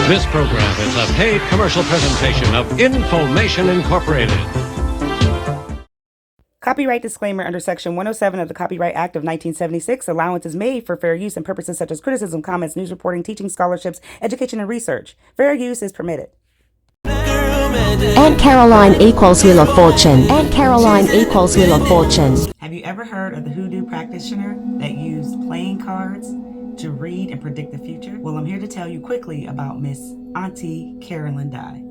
This program is a paid commercial presentation of Information Incorporated. Copyright disclaimer under Section 107 of the Copyright Act of 1976. Allowance is made for fair use in purposes such as criticism, comments, news reporting, teaching, scholarships, education, and research. Fair use is permitted. Aunt Caroline equals Wheel of Fortune. Aunt Caroline equals Wheel of Fortune. Have you ever heard of the Hoodoo practitioner that used playing cards to read and predict the future? Well, I'm here to tell you quickly about Miss Auntie Carolyn Dye.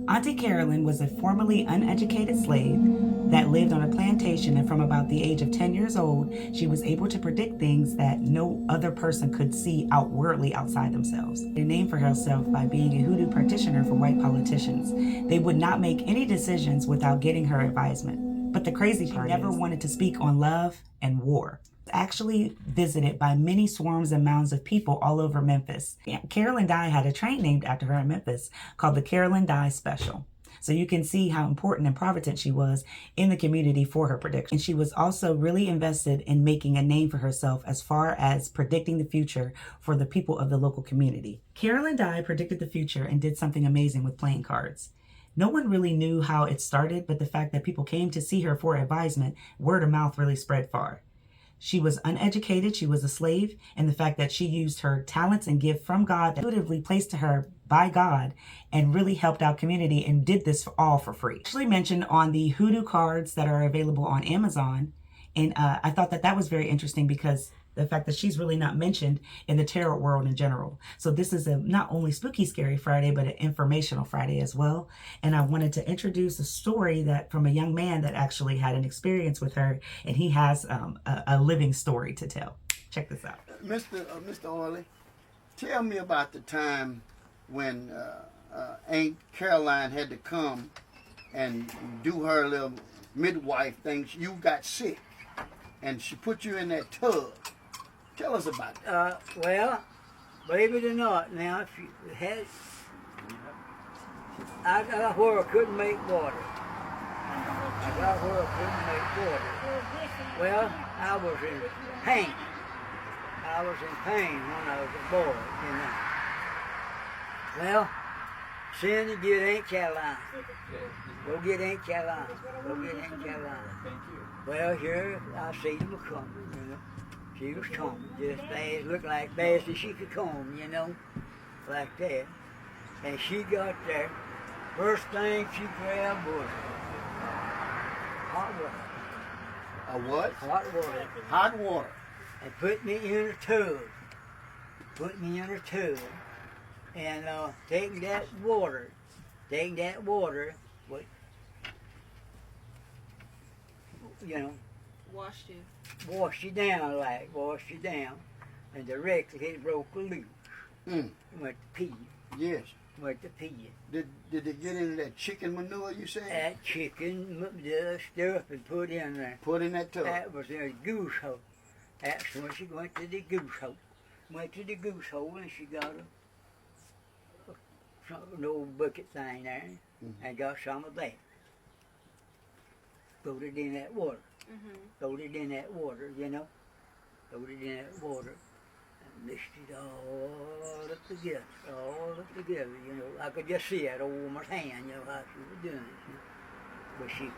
Auntie Carolyn was a formerly uneducated slave that lived on a plantation, and from about the age of 10 years old, she was able to predict things that no other person could see outwardly outside themselves. She named for herself by being a hoodoo practitioner for white politicians. They would not make any decisions without getting her advisement. But the crazy part, she never wanted to speak on love and war. Actually visited by many swarms and mounds of people all over Memphis. Carolyn Dye had a train named after her in Memphis called the Carolyn Dye Special. So you can see how important and provident she was in the community for her prediction. And she was also really invested in making a name for herself as far as predicting the future for the people of the local community. Carolyn Dye predicted the future and did something amazing with playing cards. No one really knew how it started, but the fact that people came to see her for advisement, word of mouth really spread far. She was uneducated, she was a slave, and the fact that she used her talents and gift from God, intuitively placed to her by God, and really helped our community and did this all for free. Actually mentioned on the Hoodoo cards that are available on Amazon, and I thought that that was very interesting because the fact that she's really not mentioned in the tarot world in general. So this is a not only spooky, scary Friday, but an informational Friday as well. And I wanted to introduce a story that from a young man that actually had an experience with her, and he has a living story to tell. Check this out. Mr. Orley, tell me about the time when Aunt Caroline had to come and do her little midwife thing. You got sick, and she put you in that tub. Tell us about it. Well, believe it or not, now, if you had, I got where I couldn't make water. Well, I was in pain. When I was a boy, you know. Well, send to get Aunt Caroline. Go get Aunt Caroline. Well, here I see them come, you know. She was combing, just as looked like fast as she could comb, you know, like that. And she got there. First thing she grabbed was hot water. A what? Hot water. Hot water. And put me in a tub. And taking that water, what, you know, washed you down, and directly it broke loose. Went to pee. Yes. Went to pee. Did it get into that chicken manure you said? That chicken stuff and put in there. Put in that tub. That was in a goose hole. That's when she went to the goose hole. And she got an old bucket thing there, and got some of that. Throwed it in that water. Throwed it in that water, you know. And mixed it all up together, you know. I could just see that old woman's hand, you know, how she was doing it. You know. But she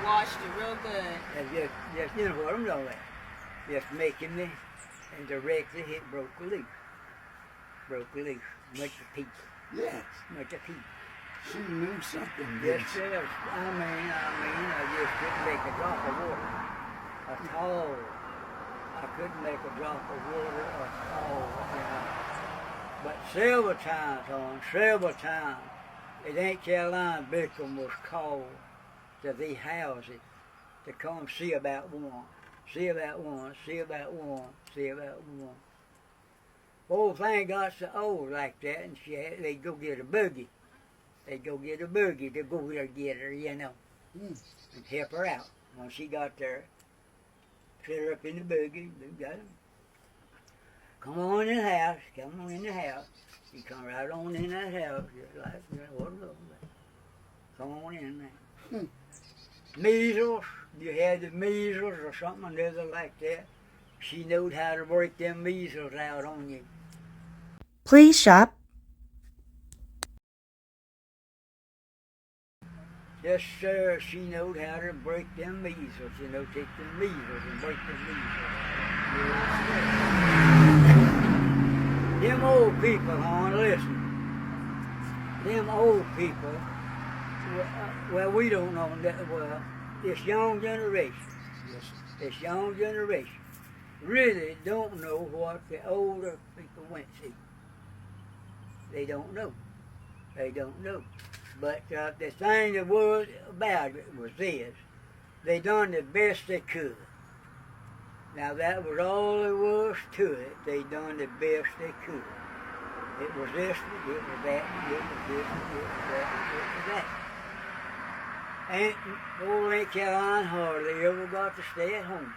washed it real good. Just you know what I'm talking about. Just making me, and directly it broke loose. Went to pieces. Yes. Went to pieces. She knew something. Yes, sir. I just couldn't make a drop of water at all. I couldn't make a drop of water at all, you know. But several times, it Aunt Caroline Bickham was called to the houses to come see about one. Whole thing got so old like that, and they'd go get a buggy. To go there get her, you know, and help her out. When she got there, set her up in the buggy, got her. Come on in the house. She come right on in that house, just like, you know, what it looks like. Come on in there. Measles, you had the measles or something or other like that. She knowed how to break them measles out on you. Please shop. Yes, sir, she knowed how to break them measles. You know, take them measles and break them measles. Yes, them old people, hon, listen. Them old people, well, we don't know that, well, this young generation, this young generation really don't know what the older people went through. They don't know. They don't know. But the thing that was about it was this. They done the best they could. Now that was all there was to it. They done the best they could. It was this, it was that, it was this, it was that, it was that. Old Aunt Caroline hardly ever got to stay at home.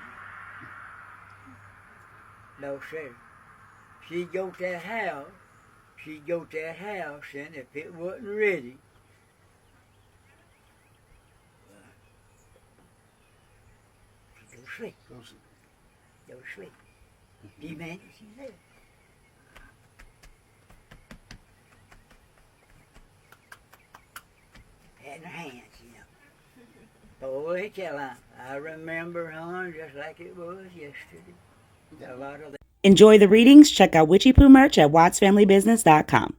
No, sir. She'd go to that house. She'd go to that house, and if it wasn't ready, she'd go to sleep. Go to sleep. Do you man? She said. Had in her hands, you know. Boy, Caroline, I remember, hon, just like it was yesterday. A lot of that. Enjoy the readings. Check out Witchy Poo merch at wattsfamilybusiness.com.